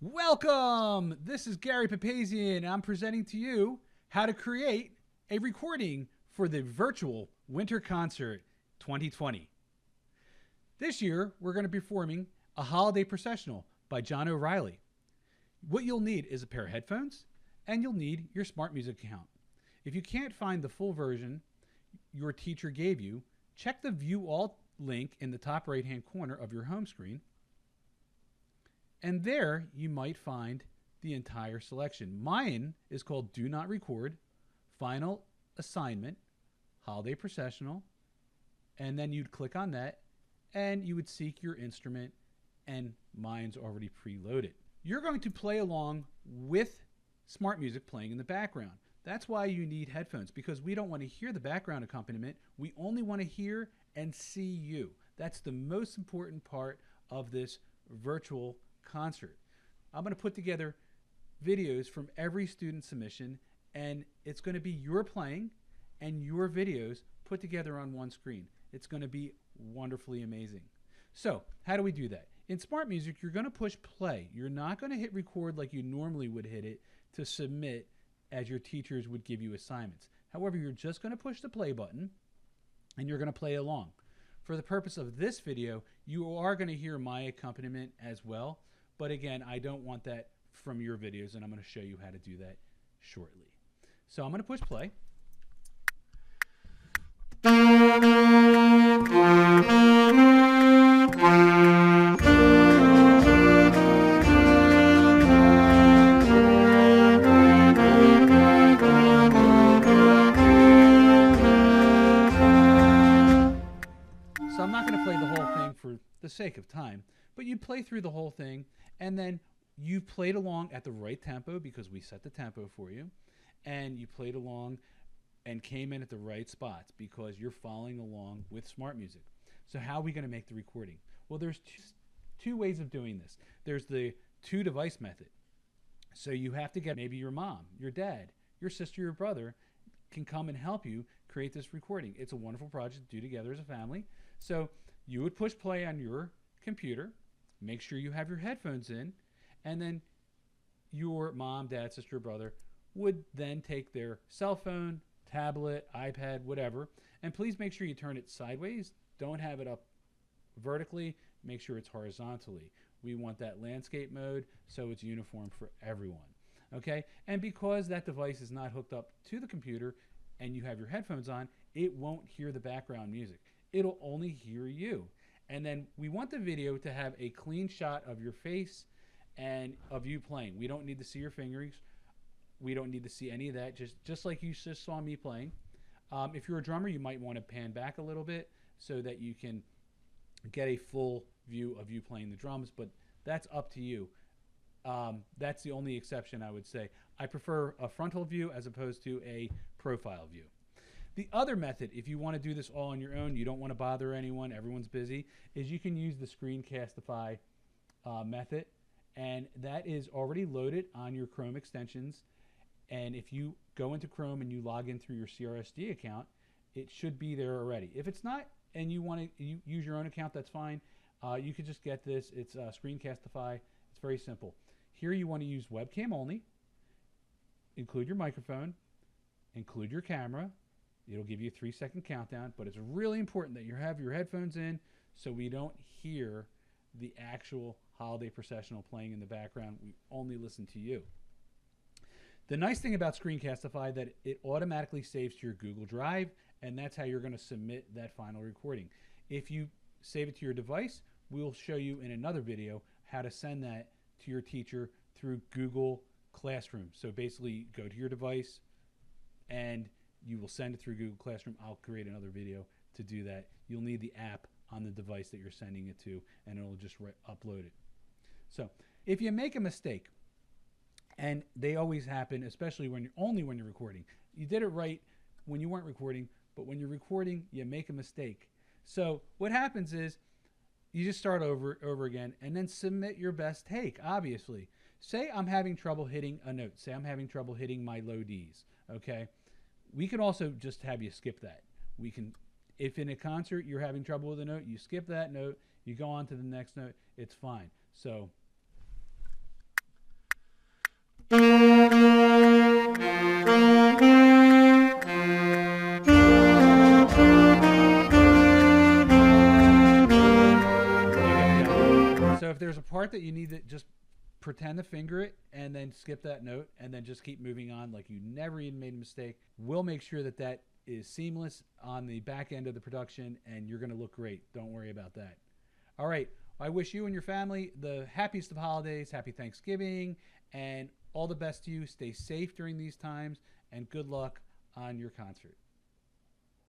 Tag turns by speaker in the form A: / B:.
A: Welcome! This is Gary Papazian, and I'm presenting to you how to create a recording for the virtual Winter Concert 2020. This year, we're going to be performing a holiday processional by John O'Reilly. What you'll need is a pair of headphones, and you'll need your smart music account. If you can't find the full version your teacher gave you, check the View All link in the top right-hand corner of your home screen. And there you might find the entire selection. Mine is called Do Not Record, Final Assignment, Holiday Processional, and then you'd click on that and you would seek your instrument, and mine's already preloaded. You're going to play along with smart music playing in the background. That's why you need headphones, because we don't want to hear the background accompaniment. We only want to hear and see you. That's the most important part of this virtual concert. I'm going to put together videos from every student submission, and it's going to be your playing and your videos put together on one screen. It's going to be wonderfully amazing. So how do we do that? In smart music, you're going to push play. You're not going to hit record like you normally would hit it to submit as your teachers would give you assignments. However, you're just going to push the play button and you're going to play along. For the purpose of this video, you are going to hear my accompaniment as well. But again, I don't want that from your videos, and I'm going to show you how to do that shortly. So I'm going to push play. So I'm not going to play the whole thing for the sake of time, but you play through the whole thing, and then you played along at the right tempo because we set the tempo for you, and you played along and came in at the right spots because you're following along with smart music. So how are we going to make the recording? Well, there's two ways of doing this. There's the two device method. So you have to get maybe your mom, your dad, your sister, your brother can come and help you create this recording. It's a wonderful project to do together as a family. So you would push play on your computer, make sure you have your headphones in, and then your mom, dad, sister, brother would then take their cell phone, tablet, iPad, whatever, and please make sure you turn it sideways. Don't have it up vertically. Make sure it's horizontally. We want that landscape mode so it's uniform for everyone. Okay? And because that device is not hooked up to the computer and you have your headphones on, it won't hear the background music. It'll only hear you. And then we want the video to have a clean shot of your face and of you playing. We don't need to see your fingers. We don't need to see any of that, just like you just saw me playing. If you're a drummer, you might want to pan back a little bit so that you can get a full view of you playing the drums, but that's up to you. That's the only exception I would say. I prefer a frontal view as opposed to a profile view. The other method, if you want to do this all on your own, you don't want to bother anyone, everyone's busy, is you can use the Screencastify method, and that is already loaded on your Chrome extensions. And if you go into Chrome and you log in through your CRSD account, it should be there already. If it's not and you want to use your own account, that's fine. You could just get this. It's Screencastify. It's very simple. Here you want to use webcam only, include your microphone, include your camera. It'll give you a 3-second countdown, but it's really important that you have your headphones in so we don't hear the actual holiday processional playing in the background. We only listen to you. The nice thing about Screencastify that it automatically saves to your Google Drive, and that's how you're going to submit that final recording. If you save it to your device, we'll show you in another video how to send that to your teacher through Google Classroom. So basically go to your device and you will send it through Google Classroom. I'll create another video to do that. You'll need the app on the device that you're sending it to, and it'll just upload it. So if you make a mistake, and they always happen, especially when you're recording. You did it right when you weren't recording, but when you're recording, you make a mistake. So what happens is you just start over again and then submit your best take, obviously. Say I'm having trouble hitting a note. Say I'm having trouble hitting my low Ds, okay? We can also just have you skip that. We can, if in a concert you're having trouble with a note, you skip that note, you go on to the next note, it's fine. So part that you need to just pretend to finger it and then skip that note and then just keep moving on like you never even made a mistake. We'll make sure that that is seamless on the back end of the production, and you're going to look great. Don't worry about that. All right. I wish you and your family the happiest of holidays, happy Thanksgiving, and all the best to you. Stay safe during these times, and good luck on your concert.